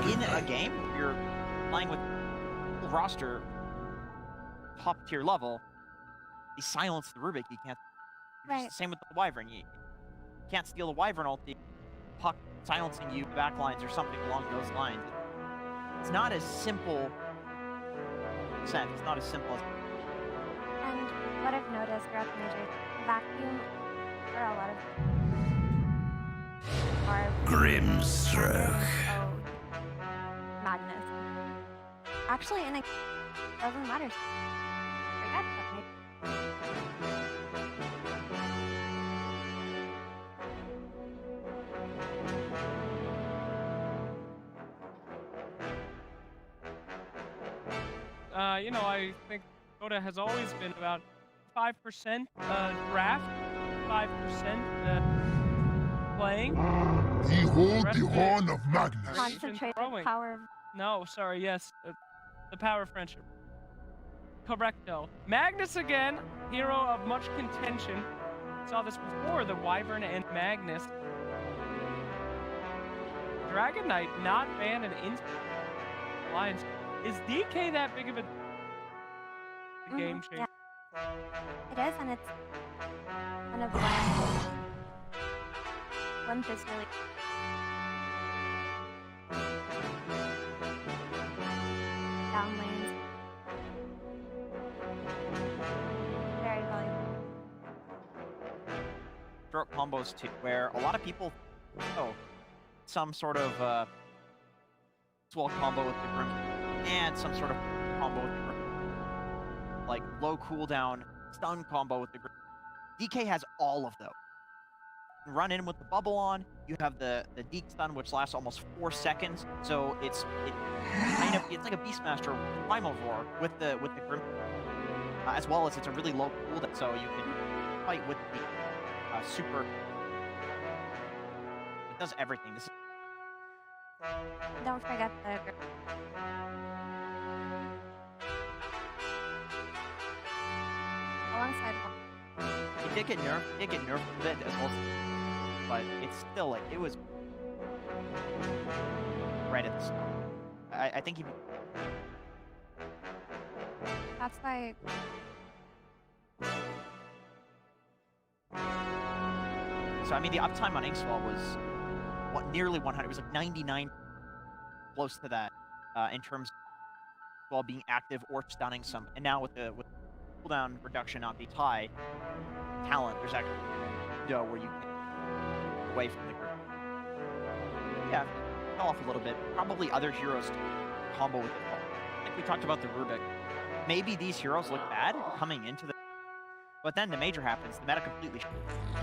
in a game, if you're playing with full roster, top tier level, you silence the Rubik. You can't. Right. Same with the Wyvern. You can't steal the Wyvern ulti. Puck silencing you backlines or something along those lines. It's not as simple. It's not as simple as. And what I've noticed throughout the major, vacuum for a lot of are Grimstroke. oh, Magnus. Actually, and it doesn't matter. Forget that. You know, I think Dota has always been about 5% draft, 5% playing. Behold the horn of Magnus. Concentrated power. No, sorry, yes. The power of friendship. Correcto. Magnus again, hero of much contention. Saw this before, the Wyvern and Magnus. Dragon Knight not banned an instant alliance. Is DK that big of a game changer? Yeah. It is, and it's kind of Limp is really down lanes. Very valuable. Short combos too, where a lot of people, some sort of swell combo with the Grim, and some sort of combo with the Grim, like low cooldown stun combo with the Grim. DK has all of those. Run in with the bubble on. You have the Deke stun, which lasts almost 4 seconds. So it's like a Beastmaster Primal Roar with the Grim, as well as it's a really low cooldown, so you can fight with the super. It does everything. This is. Don't forget the alongside one. It did get nerfed. It did get nerfed a bit as well, but it's still like it was right at the start. I think he. That's why. So I mean, the uptime on Inkswell was nearly 100. It was like 99, close to that, in terms of while being active or stunning some. And now with cooldown reduction not be high, talent, there's actually where you can away from the group. Yeah, fell off a little bit. Probably other heroes combo with it. Like we talked about the Rubik. Maybe these heroes look bad coming into the, but then the major happens. The meta completely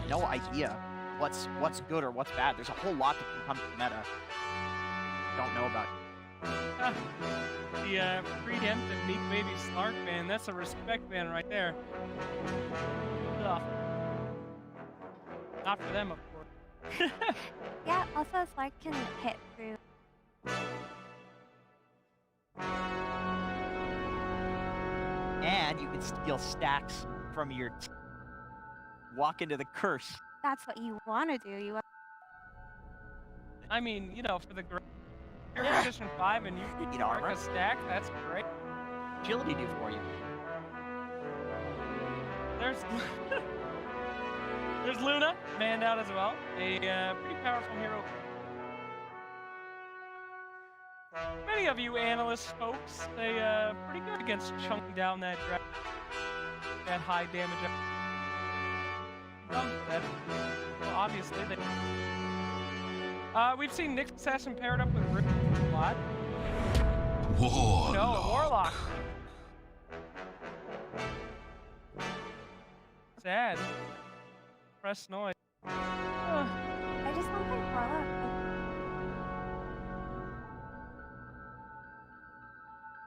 no idea what's good or what's bad. There's a whole lot that can come to the meta. Don't know about. The preemptive Nikobaby Slark ban, that's a respect ban right there. Ugh. Not for them, of course. Yeah, also Slark can hit through. And you can steal stacks from your walk into the curse. That's what you want to do. You. I mean, you know, for the you're position 5 and you can mark a stack, that's great. Agility do for you. There's Luna, banned out as well. A pretty powerful hero. Many of you analysts folks, they pretty good against chunking down that high damage. Done for that. Well, obviously they. We've seen Nick's Assassin paired up with Rick a lot. Warlock. No, a Warlock. Sad. Press noise. I just don't think Warlock.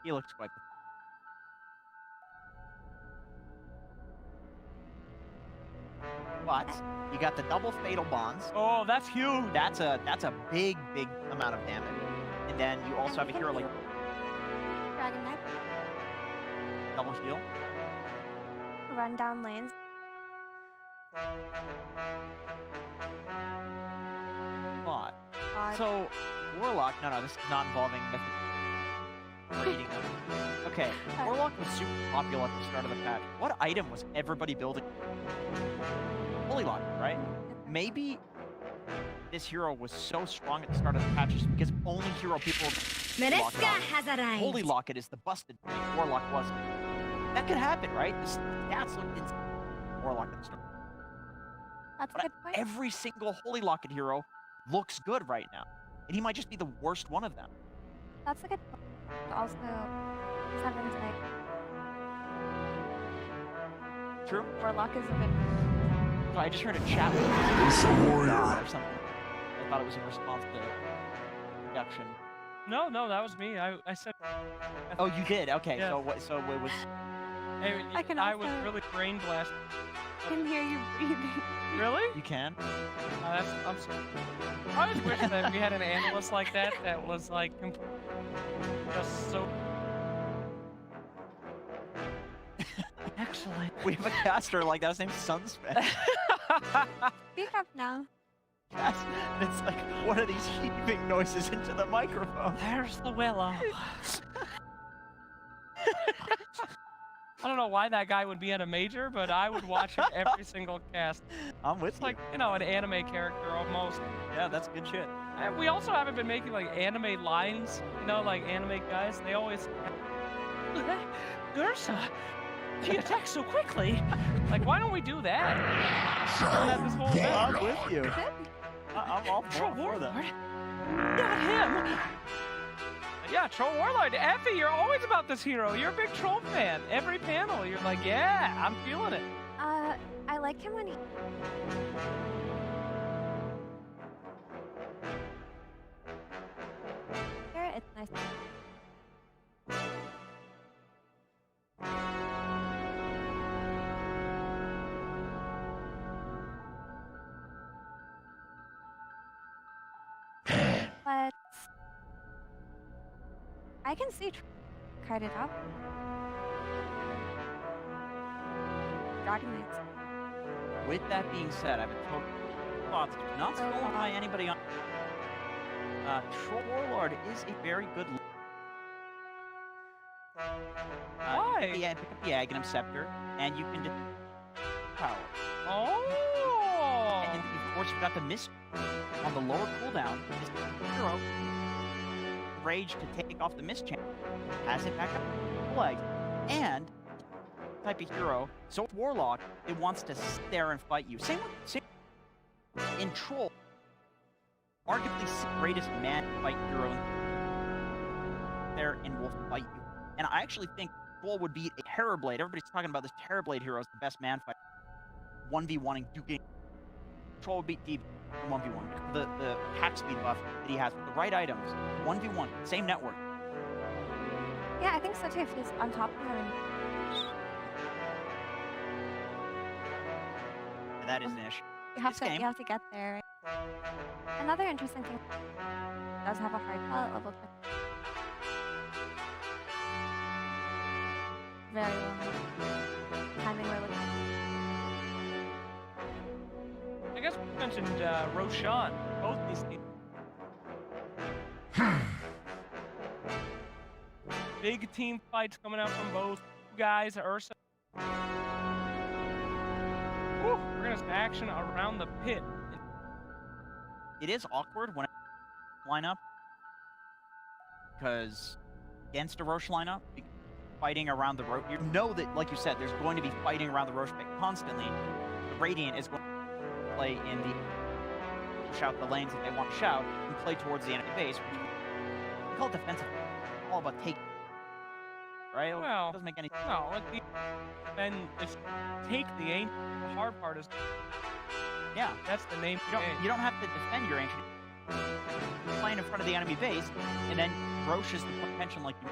He looks quite. But you got the double fatal bonds. Oh, that's huge. That's a big amount of damage. And then you also have a hero like Dragon Knight. double heal. Run down lanes. But so Warlock. No, this is not involving or eating them. Okay, Warlock was super popular at the start of the patch. What item was everybody building? Holy Lock, right? Maybe this hero was so strong at the start of the patch just because only hero people Mereska has arrived. Holy Locket is the busted thing. Warlock wasn't. That could happen, right? The stats looked insane. Warlock at the start. That's a But good point. every single Holy Locket hero looks good right now. And he might just be the worst one of them. That's a good point. Also, Seven's like True? Warlock is a bit. So I just heard a chat with It's a warrior. or something. I thought it was in response to production. No, that was me. I said. Oh, you did? Okay, Yeah. so it was... I can I was also- really brain blasted. I can hear you breathing. Really? You can? I'm sorry. I always wish that we had an analyst like that was like just so. Excellent. We have a caster like that. His name's Sunspec. Speak up now. Yes. And it's like, what are these heaving noises into the microphone? There's the willow. I don't know why that guy would be at a major, but I would watch him every single cast. I'm with It's you. like, an anime character almost. Yeah, that's good shit. And we also haven't been making like anime lines, like anime guys. They always. Ursa, he attacks so quickly. Like, why don't we do that? Have this whole event. I'm with you. I'm all for that. Not him. Yeah, Troll Warlord. Effie, you're always about this hero. You're a big Troll fan. Every panel, you're like, yeah, I'm feeling it. I like him when he. It's nice. But I can see carded up. Dragon Knights. With that being said, I have a total thoughts. Not stolen by anybody on. Troll Warlord is a very good. Why? Pick up the Aghanim Scepter, and you can power. Oh. And of course, you've got the Mist on the lower cooldown. This hero rage to take off the Mist champ, has it back up legs, and type of hero. So Warlock, it wants to sit there and fight you. Same in Troll. Arguably the greatest man fight hero there and will fight you. And I actually think Troll would beat a Terrorblade. Everybody's talking about this Terrorblade hero as the best man fight. 1v1ing Duke. Troll would beat Deep in 1v1. The attack speed buff that he has with the right items. 1v1, same network. Yeah, I think so too. If he's on top of him. And that is Nish. You have This game. to get there. Another interesting thing does have a hard call at level 2. Very long timing we're looking I guess we mentioned Roshan. Both these teams. Big team fights coming out from both guys. Ursa. Woo, we're gonna see action around the pit. It is awkward when I line up because against a Roche lineup, fighting around the Roche, you know that, like you said, there's going to be fighting around the Roche pit constantly. The Radiant is going to play in the shout the lanes that they want to shout and play towards the enemy base. We call it defensive. It's all about take, right? Well, it doesn't make any sense. No, then just take the aim. The hard part is, Yeah, that's the name. you don't have to defend your ancient. Playing in front of the enemy base, and then Roche is the potential like you.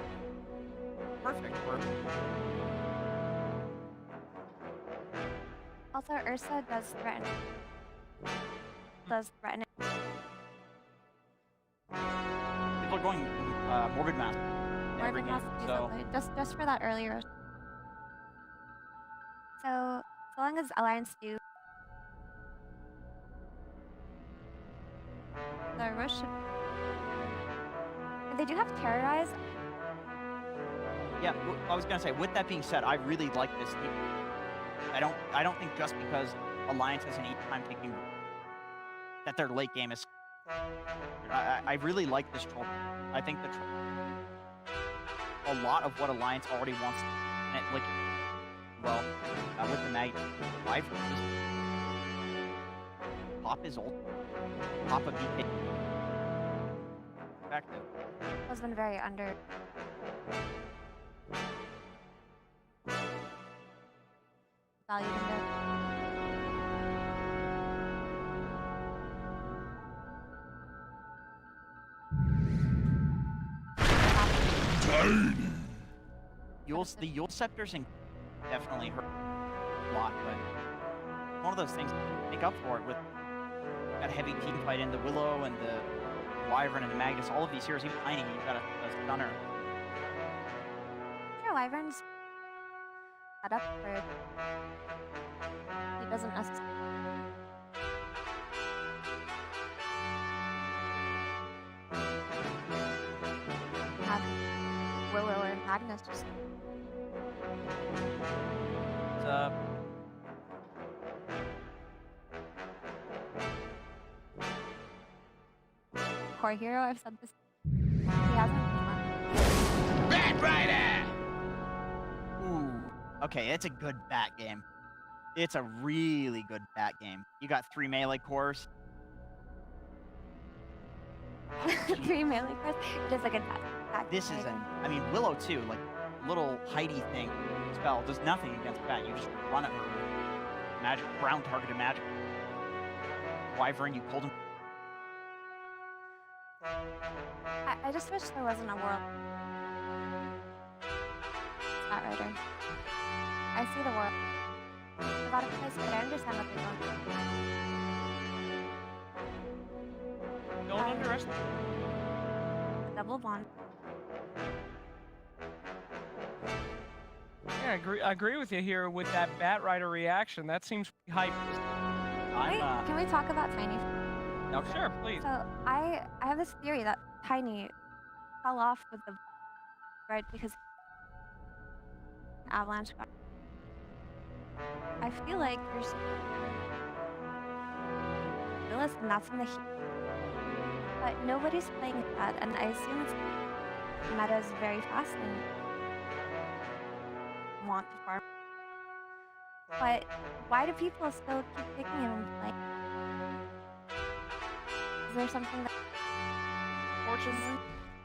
Perfect. Also, Ursa does threaten. People are going Morbid Mask in every Morbid game, Mask so just for that earlier. So long as Alliance do, the Roche should They do have Terrorize. Yeah, I was gonna say. With that being said, I really like this team. I don't think just because Alliance has an 8-time picking that their late game is. I really like this troll. I think a lot of what Alliance already wants, and it, like, well, with the Mag 5, pop is old. Pop a BK. Effective. Has been very under. Valued in there. Tiny. The Yule Scepters definitely hurt a lot, but one of those things to make up for it with that heavy team fight in the Willow and the Wyvern and the Magnus, all of these heroes, even Tiny, you've got a stunner. Sure, Wyvern's set up for it. He doesn't necessarily. Have Willow or Magnus just. Core hero, I've said this. He hasn't been Bat Rider! Ooh. Okay, it's a good bat game. It's a really good bat game. You got 3 melee cores. fun. 3 melee cores. It is like a attack. This is I mean, Willow too, like, little Heidi thing spell does nothing against bat. You just run at her with magic, ground targeted magic. Wyvern, you pulled him. I just wish there wasn't a world. Bat Rider. I see the world. It's about a place, but I understand what they're going through. Don't underestimate. Double bond. Yeah, I agree with you here with that Bat Rider reaction. That seems hype. Wait, can we talk about Tiny? Okay. Sure, please. So I have this theory that Tiny fell off with the right because Avalanche got. I feel like there's Willis and that's in the heat. But nobody's playing with that, and I assume it's meta is very fast and want to farm. But why do people still keep picking him and playing? Is there something that Fortunately,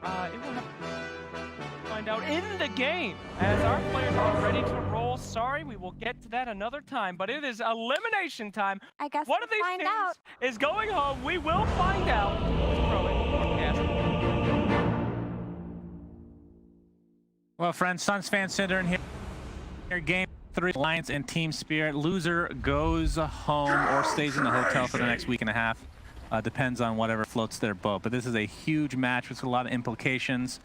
it will have to find out in the game as our players are ready to roll. Sorry, we will get to that another time, but it is elimination time. I guess One we'll of these find teams out. is going home. We will find out. Throw it. Yes. Well, friends, Suns fans Cinder in here. Game 3, Alliance and Team Spirit. Loser goes home or stays in the hotel for the next week and a half. Depends on whatever floats their boat. But this is a huge match with a lot of implications.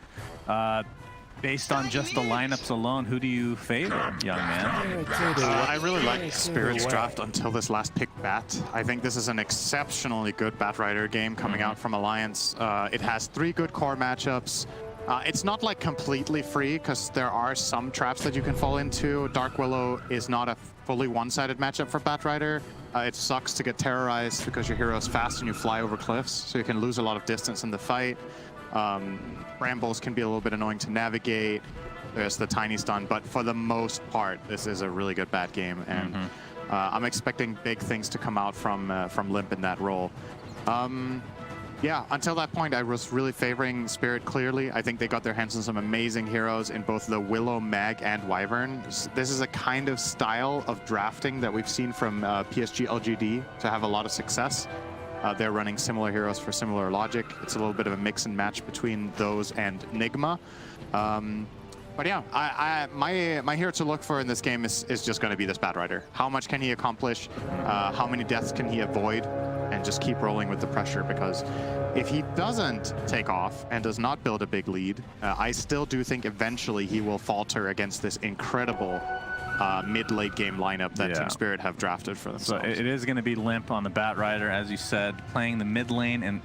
Based on just the lineups alone, who do you favor, young man? I really like Spirit's draft until this last pick Bat. I think this is an exceptionally good Bat Rider game coming out from Alliance. It has 3 good core matchups. It's not like completely free because there are some traps that you can fall into. Dark Willow is not a fully one-sided matchup for Bat Rider. It sucks to get terrorized because your hero is fast and you fly over cliffs, so you can lose a lot of distance in the fight. Brambles can be a little bit annoying to navigate. There's the tiny stun, but for the most part, this is a really good Bat game, and I'm expecting big things to come out from Limp in that role. Yeah, until that point, I was really favoring Spirit clearly. I think they got their hands on some amazing heroes in both the Willow, Mag, and Wyvern. This is a kind of style of drafting that we've seen from PSG LGD to have a lot of success. They're running similar heroes for similar logic. It's a little bit of a mix and match between those and Nigma. But yeah, my hero to look for in this game is just going to be this Bat Rider. How much can he accomplish? How many deaths can he avoid? And just keep rolling with the pressure, because if he doesn't take off and does not build a big lead, I still do think eventually he will falter against this incredible mid-late game lineup that Team Spirit have drafted for themselves. So it is going to be Limp on the Bat Rider, as you said, playing the mid lane, and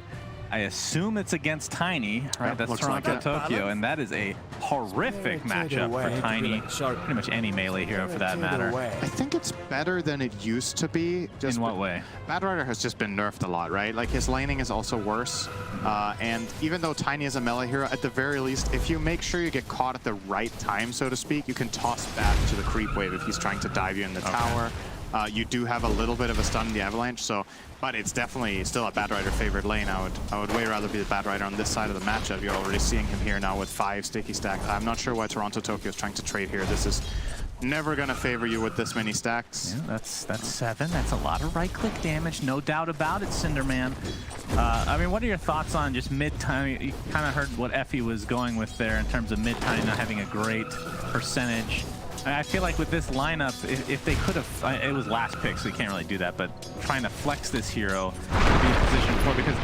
I assume it's against Tiny, right? Yep, That's looks Toronto, like it. Tokyo, and that is a horrific matchup for Tiny. Pretty much any melee hero for that matter. I think it's better than it used to be. Just In what way? Batrider has just been nerfed a lot, right? Like his laning is also worse. And even though Tiny is a melee hero, at the very least, if you make sure you get caught at the right time, so to speak, you can toss back to the creep wave if he's trying to dive you in the tower. You do have a little bit of a stun in the avalanche, so but it's definitely still a Batrider favored lane. I would way rather be the Batrider on this side of the matchup. You're already seeing him here now with 5 sticky stacks. I'm not sure why Toronto Tokyo is trying to trade here. This is never gonna favor you with this many stacks. Yeah, that's 7. That's a lot of right-click damage, no doubt about it, Cinderman. I mean, what are your thoughts on just mid-time? You kind of heard what Effie was going with there in terms of mid-time not having a great percentage. I feel like with this lineup, if they could have, it was last pick, so you can't really do that, but trying to flex this hero to be in position for, because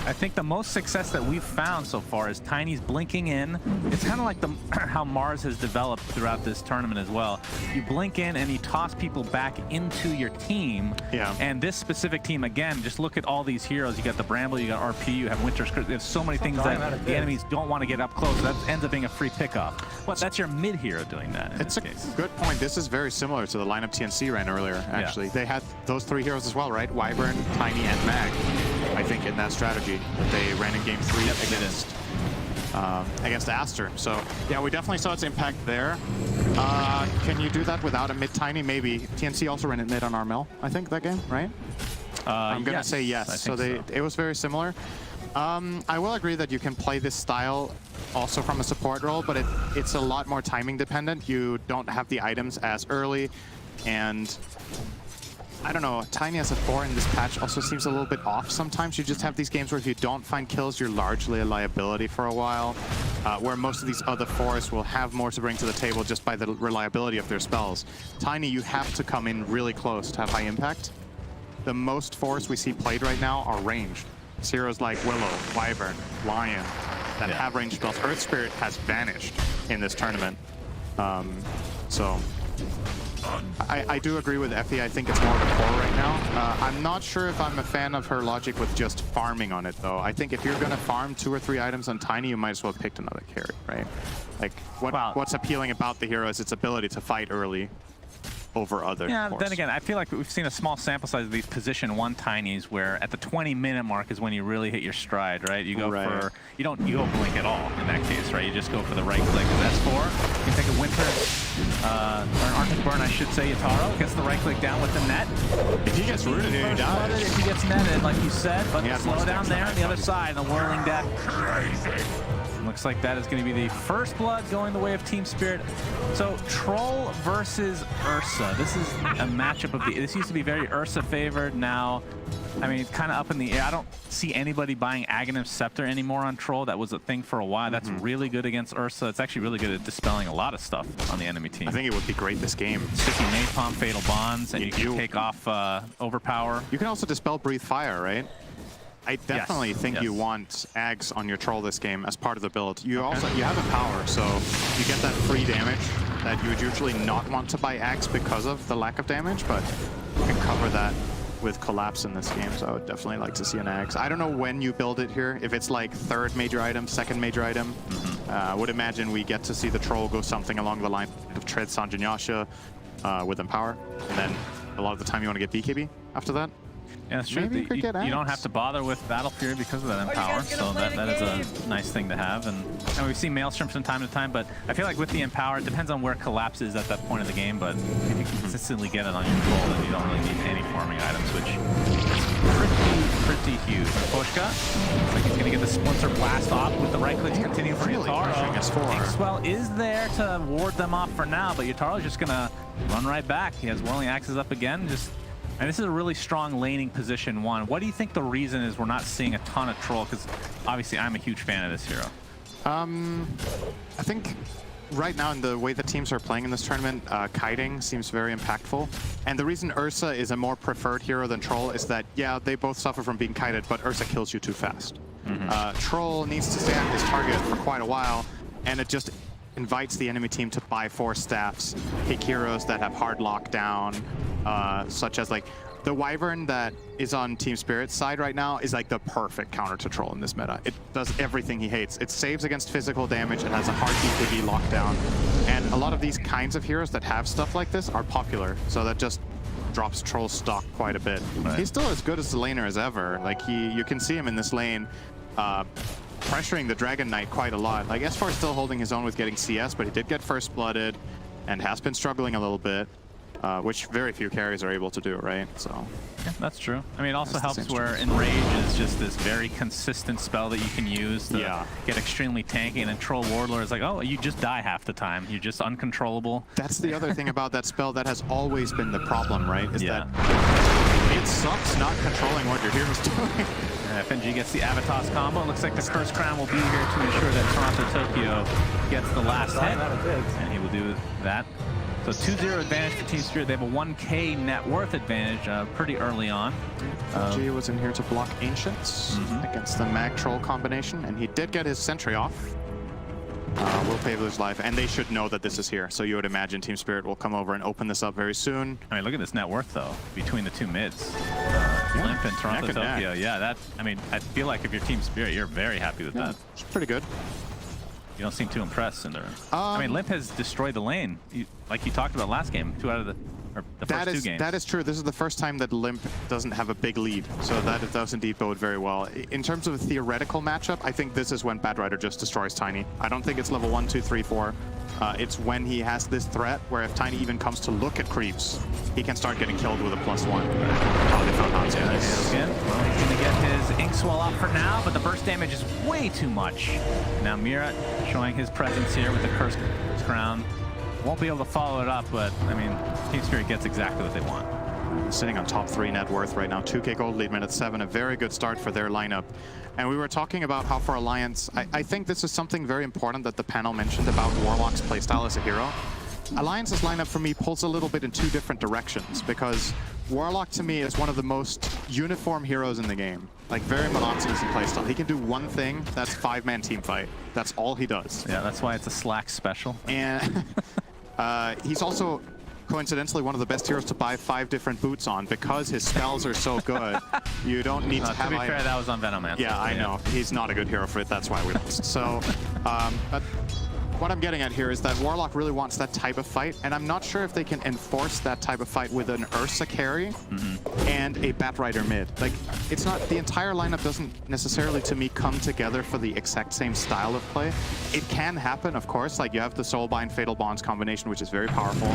I think the most success that we've found so far is Tiny's blinking in. It's kind of like how Mars has developed throughout this tournament as well. You blink in and you toss people back into your team. Yeah. And this specific team, again, just look at all these heroes. You got the Bramble, you got RP, you have Winter's Curse. There's so many things that the enemies don't want to get up close. That ends up being a free pickoff. But that's your mid hero doing that in It's this a case. good point. This is very similar to the lineup TNC ran earlier, actually. They had those 3 heroes as well, right? Wyvern, Tiny, and Mag, I think, in that strategy that they ran in game 3 against Aster. So, yeah, we definitely saw its impact there. Can you do that without a mid-Tiny? Maybe. TNC also ran it mid on Armel, I think, that game, right? I'm going to say yes. So it was very similar. I will agree that you can play this style also from a support role, but it's a lot more timing dependent. You don't have the items as early, and I don't know, Tiny as a 4 in this patch also seems a little bit off sometimes. You just have these games where if you don't find kills, you're largely a liability for a while, where most of these other 4s will have more to bring to the table just by the reliability of their spells. Tiny, you have to come in really close to have high impact. The most 4s we see played right now are ranged. Heroes like Willow, Wyvern, Lion that have ranged spells. Earth Spirit has vanished in this tournament. So I do agree with Effie. I think it's more of a core right now. I'm not sure if I'm a fan of her logic with just farming on it, though. I think if you're going to farm 2 or 3 items on Tiny, you might as well have picked another carry, right? Like, what's appealing about the hero is its ability to fight early over other cores. Then again, I feel like we've seen a small sample size of these position 1 Tinies where at the 20-minute mark is when you really hit your stride, right? You go for, you don't blink at all in that case, right? You just go for the right click. That's 4. You can take a Winter, or an Arctic Burn, I should say, Yatoro. Gets the right click down with the net. If he gets rooted, he dies. If he gets netted, like you said, but slow down there on the other side, the Whirling Death. Looks like that is going to be the first blood going the way of Team Spirit. So Troll versus Ursa. This is a matchup of this used to be very Ursa favored. Now, I mean, it's kind of up in the air. I don't see anybody buying Aghanim's Scepter anymore on Troll. That was a thing for a while. That's really good against Ursa. It's actually really good at dispelling a lot of stuff on the enemy team. I think it would be great this game. Sticky Napalm, Fatal Bonds, and you can take off Overpower. You can also dispel Breathe Fire, right? I definitely think you want Ags on your Troll this game as part of the build. You also have a power, so you get that free damage that you would usually not want to buy Ags because of the lack of damage, but you can cover that with Collapse in this game, so I would definitely like to see an Ags. I don't know when you build it here, if it's like 3rd major item, 2nd major item. I would imagine we get to see the Troll go something along the line of Tread Sanjanyasha with Empower, and then a lot of the time you want to get BKB after that. Yeah, that's true. You don't have to bother with Battle Fury because of that Empower, so that is a nice thing to have. And we've seen Maelstrom from time to time, but I feel like with the Empower, it depends on where Collapse is at that point of the game, but if you can consistently get it on your Troll, then you don't really need any farming items, which is pretty huge. Poshka, looks like he's going to get the Splinter Blast off with the right clicks continue for Yatoro. Xwell is there to ward them off for now, but Yataro's just going to run right back. He has Whirling Axes up again, and this is a really strong laning position 1. What do you think the reason is we're not seeing a ton of Troll? Because obviously I'm a huge fan of this hero. I think right now in the way the teams are playing in this tournament, kiting seems very impactful. And the reason Ursa is a more preferred hero than Troll is that, yeah, they both suffer from being kited, but Ursa kills you too fast. Troll needs to stay on his target for quite a while, and it just invites the enemy team to buy 4 staffs, pick heroes that have hard lockdown, such as like The Wyvern that is on Team Spirit's side right now is like the perfect counter to Troll in this meta. It does everything he hates. It saves against physical damage, it has a hard DPD lockdown, and a lot of these kinds of heroes that have stuff like this are popular, so that just drops Troll's stock quite a bit. Right. He's still as good as the laner as ever. Like you can see him in this lane pressuring the Dragon Knight quite a lot. Like S4 is still holding his own with getting CS, but he did get first blooded and has been struggling a little bit. Which very few carries are able to do, right? So yeah, that's true. I mean, it also That's the helps same where Enrage is just this very consistent spell that you can use to get extremely tanky, and then Troll Wardler is like, oh, you just die half the time. You're just uncontrollable. that's the other thing about that spell that has always been the problem, right? Is that it sucks not controlling what your hero's doing. FNG gets the Avatos combo. It looks like the Curse Crown will be here to ensure that Toronto Tokyo gets the last hit, and he will do that. So 2-0 advantage for Team Spirit. They have a 1K net worth advantage pretty early on. FNG was in here to block Ancients against the Mag Troll combination, and he did get his Sentry off. Will pay with his life, and they should know that this is here. So you would imagine Team Spirit will come over and open this up very soon. I mean, look at this net worth, though, between the two mids. Limp and Toronto neck and Tokyo. neck. Yeah, that, I mean, I feel like if you're Team Spirit, you're very happy with that. It's pretty good. You don't seem too impressed, Cinder. I mean, Limp has destroyed the lane, like you talked about last game, 2 out of the first 2 games. That is true. This is the first time that Limp doesn't have a big lead, so that does indeed bode very well. In terms of a theoretical matchup, I think this is when Bad Rider just destroys Tiny. I don't think it's level 1, 2, 3, 4. It's when he has this threat where if Tiny even comes to look at creeps, he can start getting killed with a +1. How they found Hans Well, he's going to get his Ink Swell off for now, but the burst damage is way too much. Now Mira showing his presence here with the Curse Crown. Won't be able to follow it up, but, I mean, Team Spirit gets exactly what they want. Sitting on top 3 net worth right now. 2K gold lead, minute 7. A very good start for their lineup. And we were talking about how for Alliance, I think this is something very important that the panel mentioned about Warlock's playstyle as a hero. Alliance's lineup for me pulls a little bit in 2 different directions, because Warlock to me is one of the most uniform heroes in the game. Like, very monotonous in playstyle. He can do one thing, that's 5-man team fight. That's all he does. Yeah, that's why it's a Slack special. And he's also coincidentally one of the best heroes to buy 5 different boots on, because his spells are so good. You don't need to have... To be fair, that was on Venom Man. Yeah, I know. He's not a good hero for it. That's why we lost. So, but what I'm getting at here is that Warlock really wants that type of fight, and I'm not sure if they can enforce that type of fight with an Ursa carry and a Bat Rider mid. Like, it's not, the entire lineup doesn't necessarily, to me, come together for the exact same style of play. It can happen, of course. Like, you have the Soulbind Fatal Bonds combination, which is very powerful.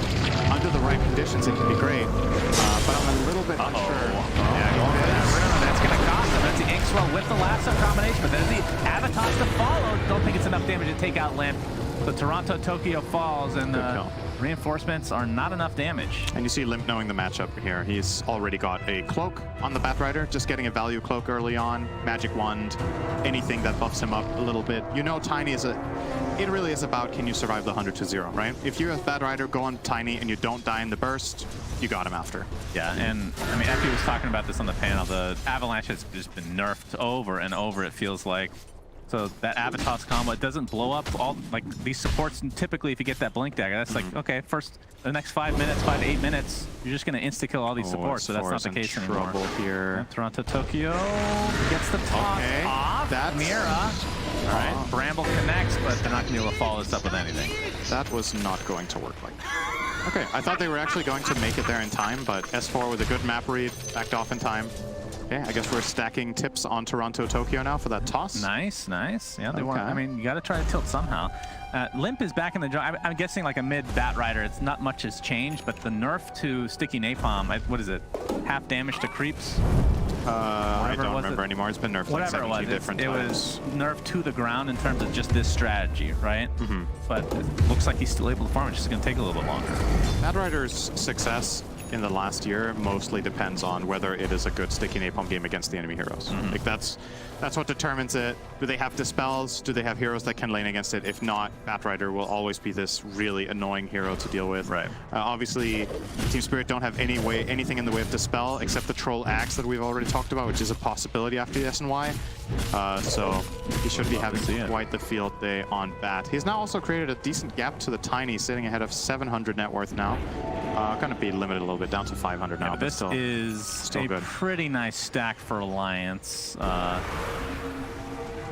Under the right conditions, it can be great, but I'm a little bit unsure. Yeah, going for that Rune. That's going to cost him. That's the Inkswell with the lasso combination, but there's the Avatos to follow. Don't think it's enough damage to take out Limp. The Toronto Tokyo falls, and reinforcements are not enough damage. And you see Limp knowing the matchup here. He's already got a cloak on the Bat Rider, just getting a value cloak early on, magic wand, anything that buffs him up a little bit. You know Tiny is it really is about, can you survive the 100-0, right? If you're a Bat Rider, go on Tiny and you don't die in the burst, you got him after. Yeah, and I mean, Effie was talking about this on the panel. The Avalanche has just been nerfed over and over, it feels like. So that Avatos combo, it doesn't blow up all, like, these supports. Typically, if you get that Blink Dagger, that's like, okay, the next 5 minutes, 5 to 8 minutes, you're just going to insta-kill all these supports, so that's not the case anymore. Here. Yeah, Toronto Tokyo gets the toss off. That's... Mira. All right, Bramble connects, but they're not going to be able to follow this up with anything. That was not going to work like that. Okay, I thought they were actually going to make it there in time, but S4 with a good map read, backed off in time. Okay, I guess we're stacking tips on Toronto Tokyo now for that toss. Nice, nice. Yeah, they want. I mean, you got to try to tilt somehow. Limp is back in the draw. I'm guessing like a mid Bat Rider. It's not much has changed, but the nerf to Sticky Napalm, what is it? Half damage to creeps? I don't remember anymore. It's been nerfed like 17 different times. It was nerfed to the ground in terms of just this strategy, right? But it looks like he's still able to farm. It's just going to take a little bit longer. Bat Rider's success in the last year mostly depends on whether it is a good Sticky Napalm game against the enemy heroes. Like that's what determines it. Do they have dispels? Do they have heroes that can lane against it? If not, Bat Rider will always be this really annoying hero to deal with. Right. Obviously, Team Spirit don't have anything in the way of dispel except the Troll Axe that we've already talked about, which is a possibility after the SNY. So he should be having quite the field day on Bat. He's now also created a decent gap to the Tiny, sitting ahead of 700 net worth now. Gonna be limited a little bit, down to 500 now. Yeah, but this still, is a good. pretty nice stack for Alliance. I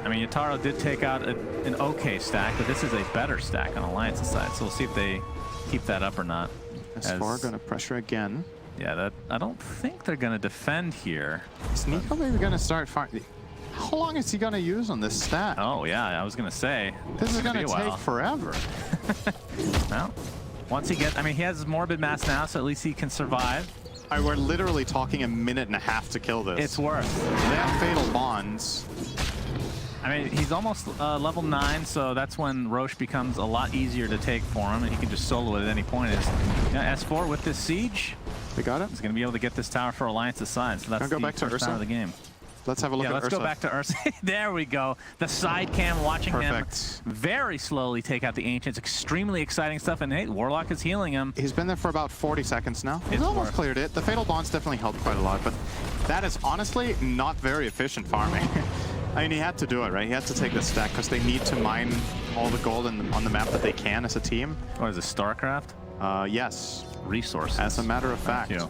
mean, Yatoro did take out an okay stack, but this is a better stack on Alliance's side. So we'll see if they keep that up or not. S4 gonna pressure again. Yeah, I don't think they're gonna defend here. Is Nikobaby gonna start firing? How long is he gonna use on this stack? Oh yeah, I was gonna say. This is gonna be a take while. forever. Well, once he gets, I mean, he has morbid mass now, so at least he can survive. We're literally talking a minute and a half to kill this. It's worth. They have fatal bonds. I mean, he's almost level 9, so that's when Roche becomes a lot easier to take for him, and he can just solo it at any point. S4 with this siege, We got it. he's going to be able to get this tower for Alliance's side, so that's Go the back to first Ursa. tower of the game. Let's have a look Yeah, at let's Ursa. go back to Ursa. There we go. The side cam watching Perfect. him very slowly take out the Ancients. Extremely exciting stuff, and hey, Warlock is healing him. He's been there for about 40 seconds now. He's It's almost worth. cleared it. The fatal bonds definitely helped quite a lot, but that is honestly not very efficient farming. I mean, he had to do it, right? He had to take the stack because they need to mine all the gold on the map that they can as a team. What is this, StarCraft? Yes, Resources. as a matter of fact. Thank you.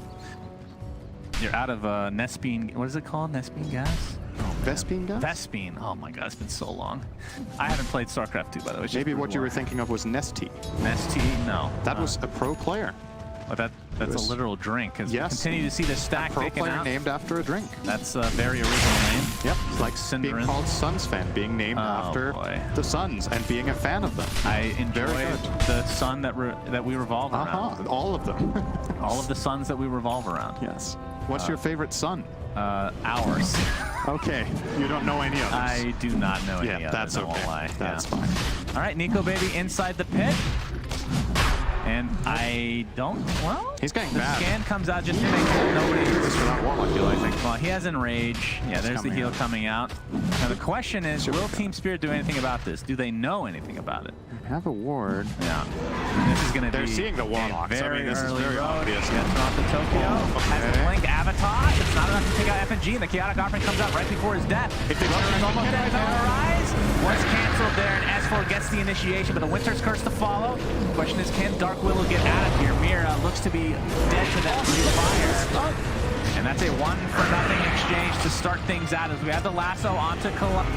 You're out of Nespene, what is it called? Nespene gas? Vespine guys? Vespene. Oh my god, it's been so long. I haven't played StarCraft 2, by the way. Maybe what you were thinking of was Nesty. Nesty? No. That was a pro player. But that's was- a literal drink. As Yes. we continue to see the stack Pro taken player out. named after a drink. That's a very original name. Yep, it's like Cinderin. being called Suns fan, being named Oh, after boy. the Suns and being a fan of them. I enjoy Very good. the sun that we revolve around. All of them. All of the suns that we revolve around. Yes. What's your favorite sun? Ours. Okay, you don't know any others. I do not know any Yeah, others. that's I won't okay. lie. That's Yeah. fine. All right, Nikobaby inside the pit. And I don't, well, He's getting the bad. scan comes out just thinking that nobody It's for that Warlock heal, I think. Well, he has Enrage. Yeah, there's the coming heal out. coming out. Now the question is, will Team Spirit do anything about this? Do they know anything about it? Have a ward. Yeah. This is going to be They're seeing the Warlocks. I very mean, this is early very road. obvious. Gets off the Tokyo. Has a Okay. blink Avatar. It's not enough to take out FNG, and the Chaotic Offering comes out right before his death. If they Roche turn is around almost and dead. get His it own rise was canceled there, and S4 gets the initiation, but the Winter's Curse to follow. The question is, can Dark Willow get out of here? Mira looks to be dead to that blue fire. And that's a 1-for-0 exchange to start things out as we have the lasso onto Collapse.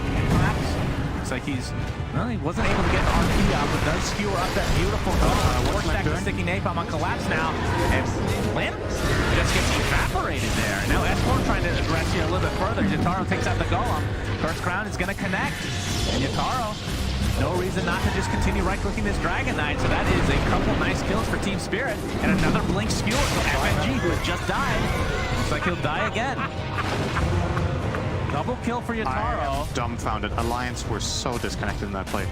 Looks like he wasn't able to get an RP out, but does skewer up that beautiful what's stack Limp of doing? sticky napalm on Collapse now. And Limp just gets evaporated there. Now S4 trying to aggress here a little bit further. Yatoro takes out the Golem. First Crown is going to connect. And Yatoro, no reason not to just continue right-clicking this Dragon Knight. So that is a couple nice kills for Team Spirit. And another blink skewer to FNG, who has just died. Looks like he'll die again. Double kill for I Yatoro. am dumbfounded. Alliance were so disconnected in that play.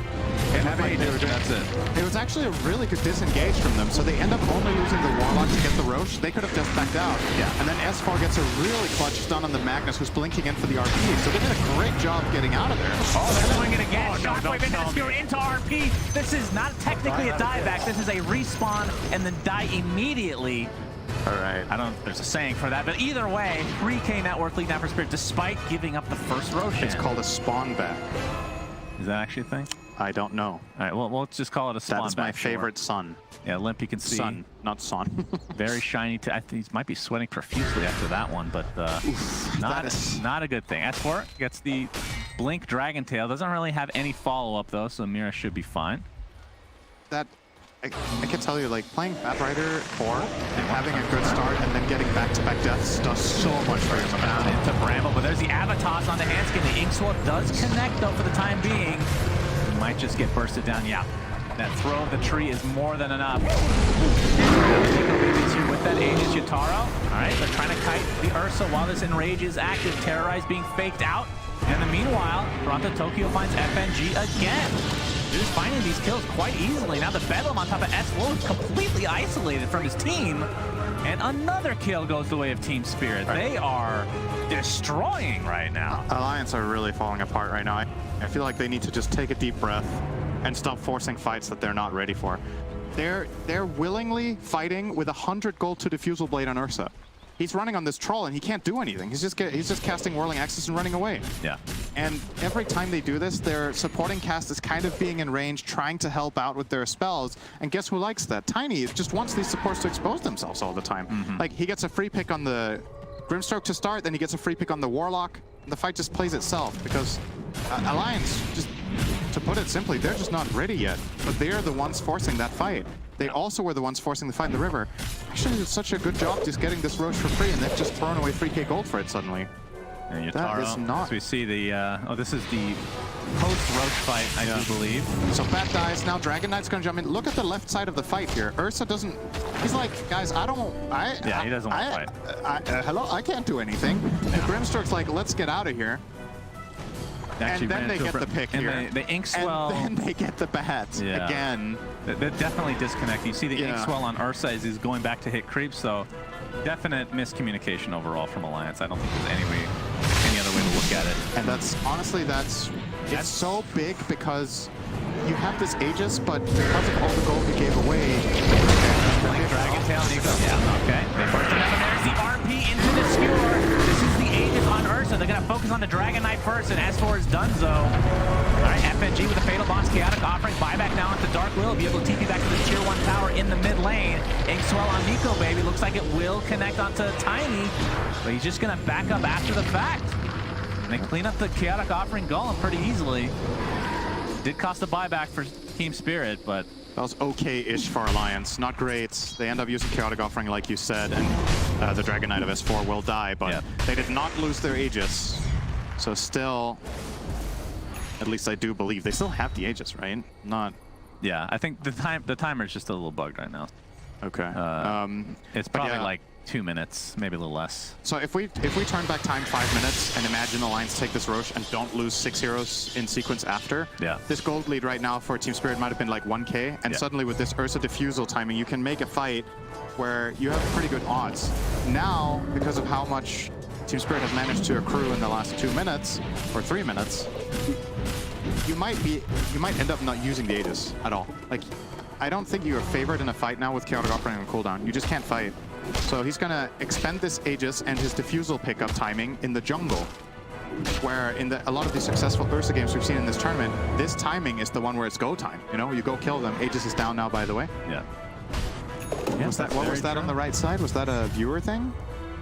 That's it. It was actually a really good disengage from them, so they end up only using the Warlock to get the Roche. They could have just backed out. Yeah. And then S4 gets a really clutch stun on the Magnus, who's blinking in for the RP. So they did a great job getting out of there. Oh, they're doing it again. Oh, no, Shockwave don't into the tell skewer me. into RP. This is not technically a dieback. This is a respawn and then die immediately. All right. There's a saying for that, but either way, 3K network lead now for Spirit despite giving up the first Roshan. It's called a spawn back. Is that actually a thing? I don't know. All right, well, let's just call it a spawn That is my back, sure. favorite sun. Yeah, Limp, you can see. Sun, not son. Very shiny. I think he might be sweating profusely after that one, but not a good thing. S4 gets the Blink Dragon Tail. Doesn't really have any follow-up, though, so Mira should be fine. That I can tell you, like, playing Batrider 4 and having a good start and then getting back-to-back deaths does so much for your Down momentum. into Bramble, but there's the Avatars on the handskin. The Ink Sword does connect, though, for the time being. He might just get bursted down. Yeah, that throw of the tree is more than enough. Nikobaby's here with that Aegis Yatoro. All right, they're trying to kite the Ursa while this Enrage is active. Terrorize being faked out. And in the meanwhile, Toronto Tokyo finds FNG again. They're just finding these kills quite easily. Now the Bedlam on top of S4 is completely isolated from his team. And another kill goes the way of Team Spirit. Right. They are destroying right now. Alliance are really falling apart right now. I feel like they need to just take a deep breath and stop forcing fights that they're not ready for. They're willingly fighting with 100 gold to Diffusal Blade on Ursa. he's running on this troll and he can't do anything. He's just casting Whirling Axis and running away. Yeah. And every time they do this, their supporting cast is kind of being in range, trying to help out with their spells. And guess who likes that? Tiny just wants these supports to expose themselves all the time. Like, he gets a free pick on the Grimstroke to start, then he gets a free pick on the Warlock, and the fight just plays itself because Alliance, just to put it simply, they're just not ready yet. But they're the ones forcing that fight. They also were the ones forcing the fight in the river. Actually, did such a good job just getting this Roche for free, and they've just thrown away 3k gold for it suddenly. And Yatoro, that is not... So we see the, oh, this is the post-Roche fight, I do believe. So Bat dies, now Dragon Knight's gonna jump in. Look at the left side of the fight here. Ursa doesn't... He's like, guys, he doesn't want to fight. Hello, I can't do anything. The Grimstroke's like, let's get out of here. And then they get the pick here. And the Inkswell... And then they get the bat again. They're definitely disconnected. You see the Inkswell on Ursa as he's going back to hit creep, so definite miscommunication overall from Alliance. I don't think there's any other way to look at it. And that's, honestly, it's so big because you have this Aegis, but because of all the gold you gave away... Like Dragon Tail, Nico. Yeah, okay. They burst it up, and there's the RP into the Skewer. This is the Aegis on Ursa. They're going to focus on the Dragon Knight first, and as for his Dunzo, all right, FNG with the Fatal Bonds, Chaotic Offering, buyback now into Dark Will, be able to TP back to the Tier 1 tower in the mid lane. Inkswell on Nikobaby, looks like it will connect onto Tiny, but he's just going to back up after the fact. And they clean up the Chaotic Offering Golem pretty easily. Did cost a buyback for Team Spirit, but... That was okay-ish for Alliance. Not great. They end up using Chaotic Offering, like you said, and the Dragon Knight of S4 will die, but they did not lose their Aegis. So still, at least I do believe, they still have the Aegis, right? Not... Yeah, I think the timer is just a little bugged right now. Okay. It's probably like 2 minutes, maybe a little less. So if we turn back time 5 minutes and imagine Alliance take this Roche and don't lose 6 heroes in sequence after, this gold lead right now for Team Spirit might have been like 1k, and suddenly with this Ursa Diffusal timing, you can make a fight where you have pretty good odds. Now, because of how much Team Spirit has managed to accrue in the last 2 minutes, or 3 minutes, you might end up not using the Aegis at all. Like, I don't think you're favored in a fight now with Chaotic Offering on cooldown. You just can't fight. So he's gonna expend this Aegis and his Diffusal pickup timing in the jungle, where in a lot of the successful Ursa games we've seen in this tournament, this timing is the one where it's go time. You know, you go kill them. Aegis is down now, by the way. Yeah. What was that on the right side? Was that a viewer thing?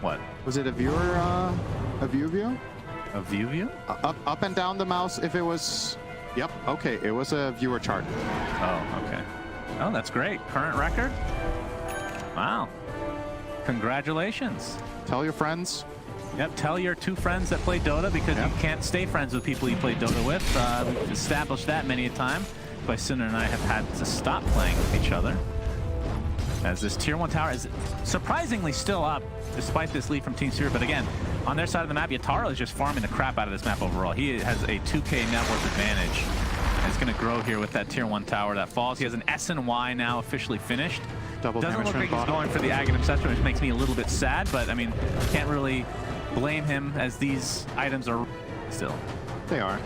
What? Was it a viewer, a view? A view? Up and down the mouse if it was... Yep, okay, it was a viewer chart. Oh, okay. Oh, that's great. Current record? Wow. Congratulations. Tell your friends. Yep, tell your 2 friends that play Dota, because you can't stay friends with people you play Dota with. We've established that many a time. But Cinder and I have had to stop playing with each other, as this Tier 1 tower is surprisingly still up, despite this lead from Team Spirit. But again, on their side of the map, Yatoro is just farming the crap out of this map overall. He has a 2k net worth advantage. And it's going to grow here with that Tier 1 tower that falls. He has an S and Y now officially finished. Doesn't look like he's going for the Aghanim Scepter, which makes me a little bit sad, but I mean, can't really blame him, as these items are still. They are.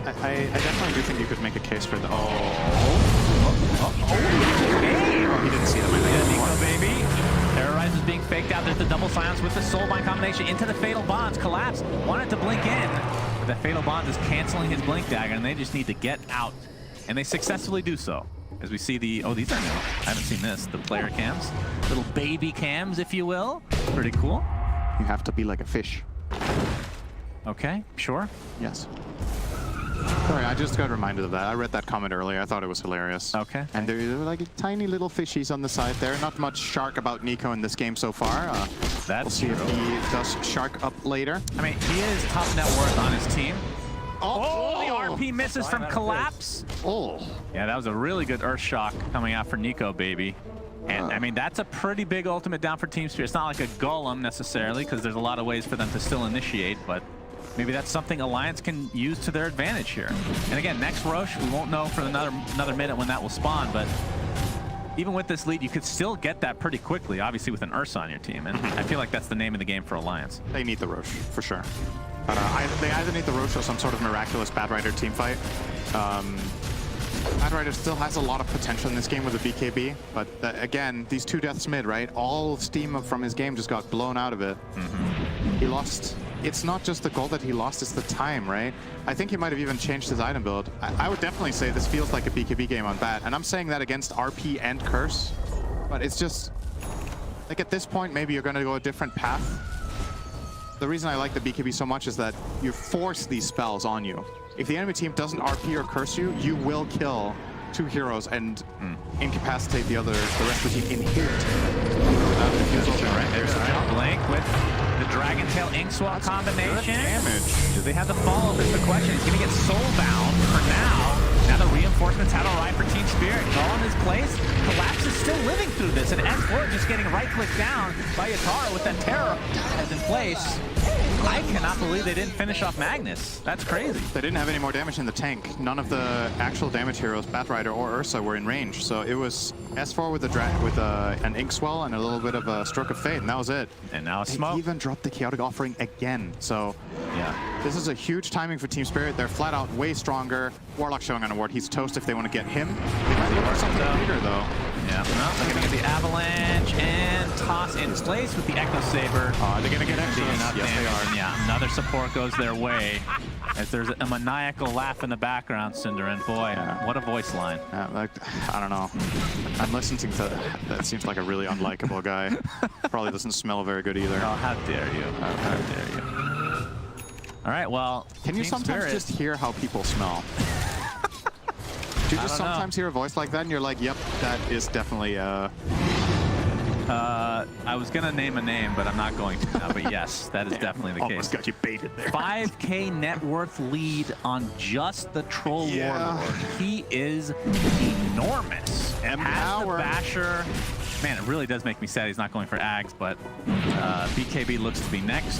I definitely do think you could make a case for the... He didn't see them. Nikobaby. Terrorize is being faked out. There's the double silence with the Soulbind combination into the Fatal Bonds. Collapse wanted to blink in, but the Fatal Bonds is canceling his blink dagger, and they just need to get out. And they successfully do so. As we see the... Oh, these are new. I haven't seen this. The player cams. Little baby cams, if you will. Pretty cool. You have to be like a fish. Okay, sure. Yes. Sorry, I just got reminded of that. I read that comment earlier. I thought it was hilarious. Okay. And there were like tiny little fishies on the side there. Not much shark about Nico in this game so far. We'll see if he does shark up later. I mean, he is top net worth on his team. Oh, the RP misses from Collapse. Oh. Yeah, that was a really good Earth Shock coming out for Nikobaby. And I mean, that's a pretty big ultimate down for Team Spirit. It's not like a golem necessarily, because there's a lot of ways for them to still initiate, but maybe that's something Alliance can use to their advantage here. And again, next Roche, we won't know for another minute when that will spawn, but even with this lead, you could still get that pretty quickly, obviously with an Ursa on your team, and I feel like that's the name of the game for Alliance. They need the Roche, for sure. But they either need the Roche or some sort of miraculous Bad Rider team fight. Batrider still has a lot of potential in this game with the BKB, but again, these 2 deaths mid, right? All steam from his game just got blown out of it. He lost. It's not just the gold that he lost, it's the time, right? I think he might have even changed his item build. I would definitely say this feels like a BKB game on Bat, and I'm saying that against RP and Curse, but it's just, like at this point, maybe you're gonna go a different path. The reason I like the BKB so much is that you force these spells on you. If the enemy team doesn't RP or curse you, you will kill 2 heroes and incapacitate the rest of the team in hit. Right there's a Blink with the Dragon Tail Inkswell combination. Damage. Do they have the follow-up is the question. He's gonna get soulbound for now. Now the reinforcements have arrived for Team Spirit. All in his place. Collapse is still living through this, and S4 just getting right-clicked down by Yatoro with that terror as in place. I cannot believe they didn't finish off Magnus. That's crazy. They didn't have any more damage in the tank. None of the actual damage heroes, Batrider or Ursa, were in range. So it was S4 with an Inkswell and a little bit of a Stroke of Fate, and that was it. And now it's They Smoke. even dropped the Chaotic Offering again. So Yeah. this is a huge timing for Team Spirit. They're flat out way stronger. Warlock showing on a ward. He's toast if they want to get him. They might look for something bigger though. Yeah. No, they're gonna get the Avalanche and toss in place with the Echo Saber. Are they gonna get extras? Enough Yes, they damage. are. And yeah, another support goes their way. As there's a maniacal laugh in the background, Cinder, and boy, what a voice line. Like, I don't know. I'm listening to that. Seems like a really unlikable guy. Probably doesn't smell very good either. Oh, how dare you? How dare you? All right, well, Can you Team sometimes Spirit- just hear how people smell? Do you just don't know. sometimes hear a voice like that and you're like, yep, that is definitely I was gonna name a name, but I'm not going to now. But yes, that is definitely the almost case. got you baited there. 5K net worth lead on just the Troll Yeah. Warlord. He is enormous. Has the Empower. Basher. Man, it really does make me sad he's not going for Ags, but BKB looks to be next.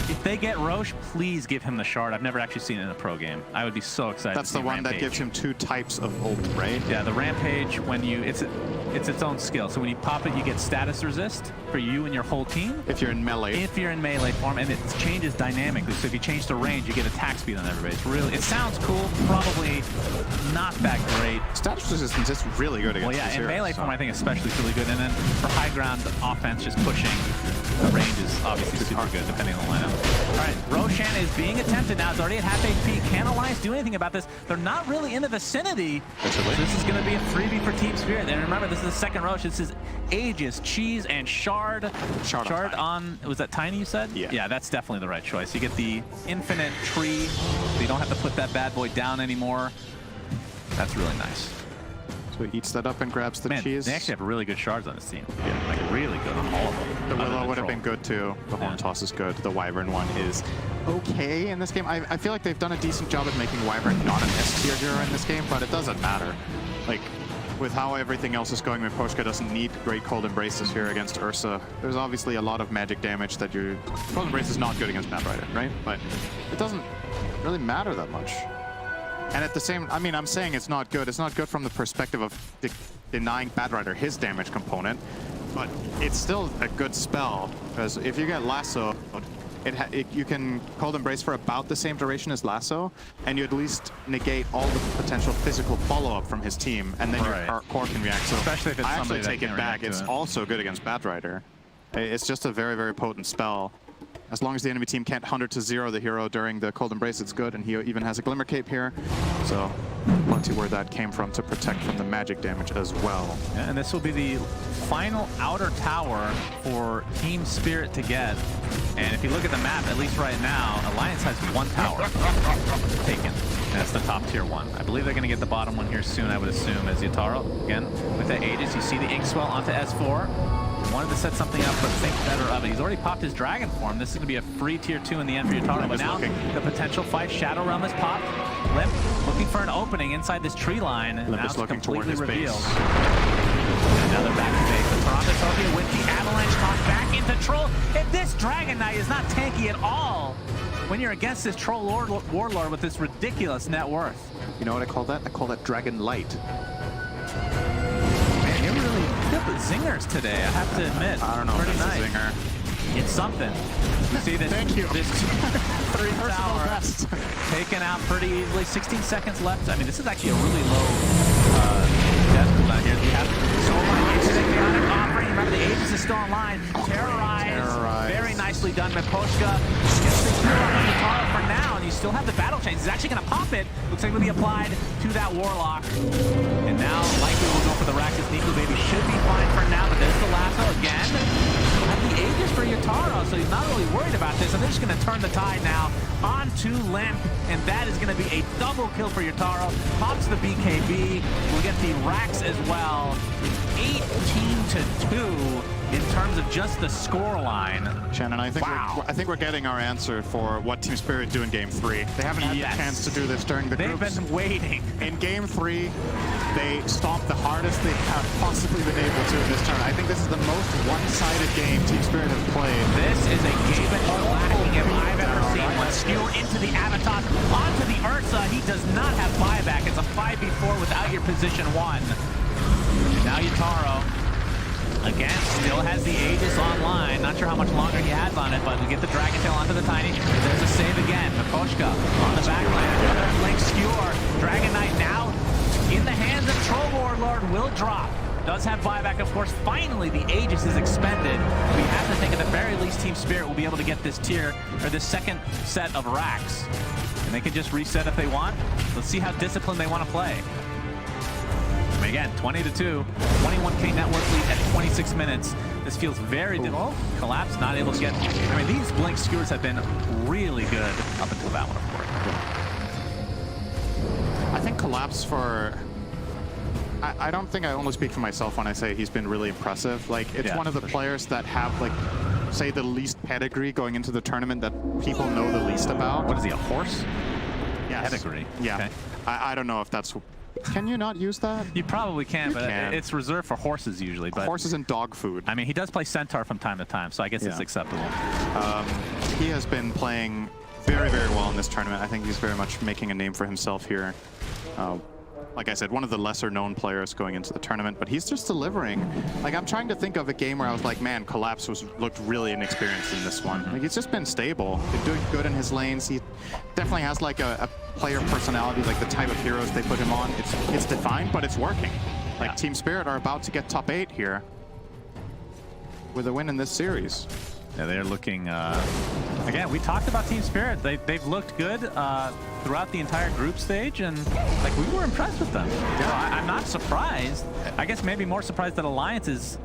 If they get Roche, please give him the shard. I've never actually seen it in a pro game. I would be so excited. That's to see the one that Rampage. gives him 2 types of ult, right? Yeah, the Rampage, when you, it's its own skill. So when you pop it, you get status resist for you and your whole team. If you're in melee. If you're in melee form, and it changes dynamically. So if you change the range, you get attack speed on everybody. It's really, it sounds cool, probably not that great. Status resistance is really good against Well, yeah, these in heroes, melee so. form, I think especially is really good. And then for high ground offense, just pushing, the range is obviously super good depending on the lineup. All right, Roshan is being attempted now. It's already at half HP. Can Alliance do anything about this? They're not really in the vicinity. So this is going to be a freebie for Team Spirit. And remember, this is the second Roche. This is Aegis, Cheese, and Shard. Shard on, was that Tiny you said? Yeah. Yeah, that's definitely the right choice. You get the infinite tree, so you don't have to put that bad boy down anymore. That's really nice. So he eats that up and grabs the Man, cheese. they actually have really good shards on this team. Yeah, like really good on all of them. The other Willow than would have Troll. been good too. The Horn Toss is good. The Wyvern one is okay in this game. I feel like they've done a decent job at making Wyvern not an S-tier hero in this game, but it doesn't matter. Like, with how everything else is going, Miposhka doesn't need Great Cold Embraces here against Ursa. There's obviously a lot of magic damage that you... Cold Embrace is not good against Batrider, right? But it doesn't really matter that much. And at the same, I mean, I'm saying it's not good. It's not good from the perspective of denying Batrider his damage component, but it's still a good spell, because if you get Lasso, you can Cold Embrace for about the same duration as Lasso, and you at least negate all the potential physical follow-up from his team, and then your core can react. So Especially if it's I actually somebody that take it can back. react to It's it. also good against Batrider. It's just a very, very potent spell. As long as the enemy team can't 100 to 0 the hero during the Cold Embrace, it's good, and he even has a Glimmer Cape here. So, plenty where that came from to protect from the magic damage as well. Yeah, and this will be the final outer tower for Team Spirit to get. And if you look at the map, at least right now, Alliance has 1 tower taken. That's the top tier one. I believe they're going to get the bottom one here soon, I would assume, as Yatoro. Again, with that Aegis, you see the Inkswell onto S4. Wanted to set something up, but think better of it. He's already popped his Dragon form. This is going to be a free tier 2 in the end for Yatoro. But now the potential fight, Shadow Realm is popped. Limp looking for an opening inside this tree line. Limp Now is it's looking toward completely his revealed. base. And now they're back to base. The Toronto Tokyo with the Avalanche toss back into Troll. And this Dragon Knight is not tanky at all when you're against this Troll Warlord with this ridiculous net worth. You know what I call that? I call that Dragon Light. Man, you're really good with zingers today, I have to admit. I don't know if Pretty it's nice. a zinger. It's something. You see this? Thank you. This 3 tower. Taken out pretty easily. 16 seconds left. I mean, this is actually a really low death cooldown here. We have Soul Line into the chaotic offering. Remember, the Aegis is still online. Terrorize. Very nicely done. Miposhka gets the kill on Yatoro for now, and you still have the battle chains. He's actually going to pop it. Looks like it'll be applied to that Warlock. And now, likely we'll go for the Raxus. Nikobaby should be fine for now, but there's the lasso again. Have the Aegis for Yatoro, so he's not really worried about this. And they're just going to turn the tide now onto Limp, and that is going to be a double kill for Yatoro. Pops the BKB. We'll get the Rax as well. 18-2 in terms of just the score line. Shannon, I think we're getting our answer for what Team Spirit do in Game 3. They haven't had the chance to do this during the groups. They've been waiting. In Game 3, they stomped the hardest they have possibly been able to in this tournament. I think this is the most one-sided game Team Spirit has played. This is a game lacking if I've ever seen one. Skewer into the Avatar, onto the Ursa. He does not have buyback. It's a 5v4 without your position 1. And now Yatoro, again, still has the Aegis online. Not sure how much longer he has on it, but we get the Dragon Tail onto the Tiny. There's a save again. Miposhka on the backline. Another Blink Skewer. Dragon Knight now in the hands of Troll Warlord will drop. Does have buyback, of course. Finally, the Aegis is expended. We have to think at the very least Team Spirit will be able to get this tier, or this second set of racks. And they can just reset if they want. Let's see how disciplined they want to play. I mean, again, 20-2, 21K net worth lead at 26 minutes. This feels very difficult. Collapse not able to get. I mean, these Blink Skewers have been really good up until that one, of course. I think Collapse for. I don't think I only speak for myself when I say he's been really impressive. Like, it's one of the players that have, like, say, the least pedigree going into the tournament that people know the least about. What is he, a horse? Yes. Pedigree. Yeah. Okay. I don't know if that's. Can you not use that? You probably can, but can. It's reserved for horses usually. But horses and dog food. I mean, he does play Centaur from time to time, so I guess it's acceptable. He has been playing very, very well in this tournament. I think he's very much making a name for himself here. Like I said, one of the lesser known players going into the tournament, but he's just delivering. Like, I'm trying to think of a game where I was like, man, Collapse looked really inexperienced in this one. Like, he's just been stable, been doing good in his lanes. He definitely has like a player personality, like the type of heroes they put him on. It's defined, but it's working. Like, Team Spirit are about to get top 8 here with a win in this series. Yeah, they're looking, again, we talked about Team Spirit. They've looked good throughout the entire group stage, and like, we were impressed with them. You know, I'm not surprised. I guess maybe more surprised that Alliance is,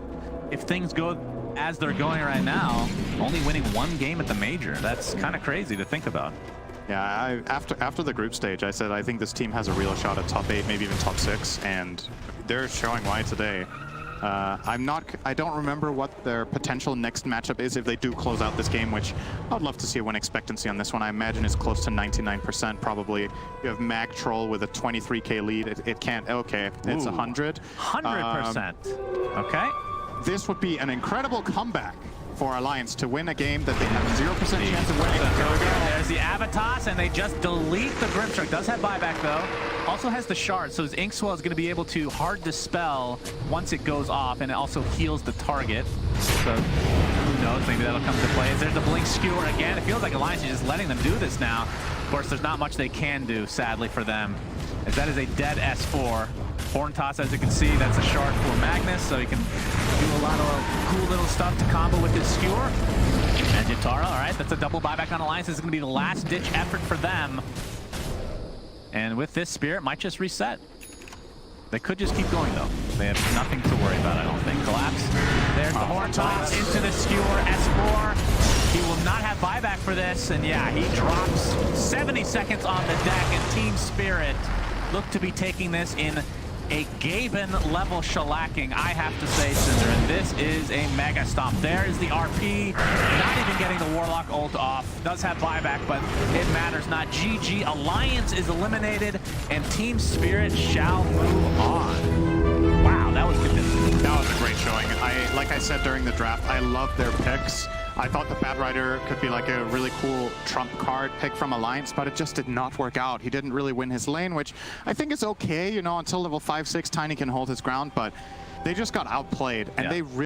if things go as they're going right now, only winning 1 game at the major. That's kind of crazy to think about. Yeah, after the group stage, I said I think this team has a real shot at top 8, maybe even top 6, and they're showing why today. I don't remember what their potential next matchup is if they do close out this game, which I would love to see a win expectancy on this one. I imagine it's close to 99% probably. You have Mag Troll with a 23K lead. It can't, okay, it's 100. 100%. Okay. This would be an incredible comeback for Alliance to win a game that they have 0% chance of winning. There's the Avatos, and they just delete the Grimstroke. Does have buyback, though. Also has the shard, so his Inkswell is going to be able to hard dispel once it goes off, and it also heals the target. So who knows, maybe that'll come to play. There's the Blink Skewer again. It feels like Alliance is just letting them do this now. Of course, there's not much they can do, sadly, for them, as that is a dead S4. Horn Toss, as you can see, that's a shard for Magnus, so he can do a lot of cool little stuff to combo with his Skewer. And Yatoro, all right, that's a double buyback on Alliance. This is going to be the last-ditch effort for them. And with this, Spirit might just reset. They could just keep going, though. They have nothing to worry about, I don't think. Collapse. There's the Horn Toss into the Skewer, S4. He will not have buyback for this, and yeah, he drops 70 seconds on the deck, and Team Spirit look to be taking this in a Gaben-level shellacking, I have to say, Cinder, and this is a mega stomp. There is the RP, not even getting the Warlock ult off. Does have buyback, but it matters not. GG, Alliance is eliminated, and Team Spirit shall move on. Wow, that was convincing. That was a great showing. Like I said during the draft, I love their picks. I thought the Bad Rider could be like a really cool trump card pick from Alliance, but it just did not work out. He didn't really win his lane, which I think is okay, you know, until level 5-6, Tiny can hold his ground, but they just got outplayed, and they really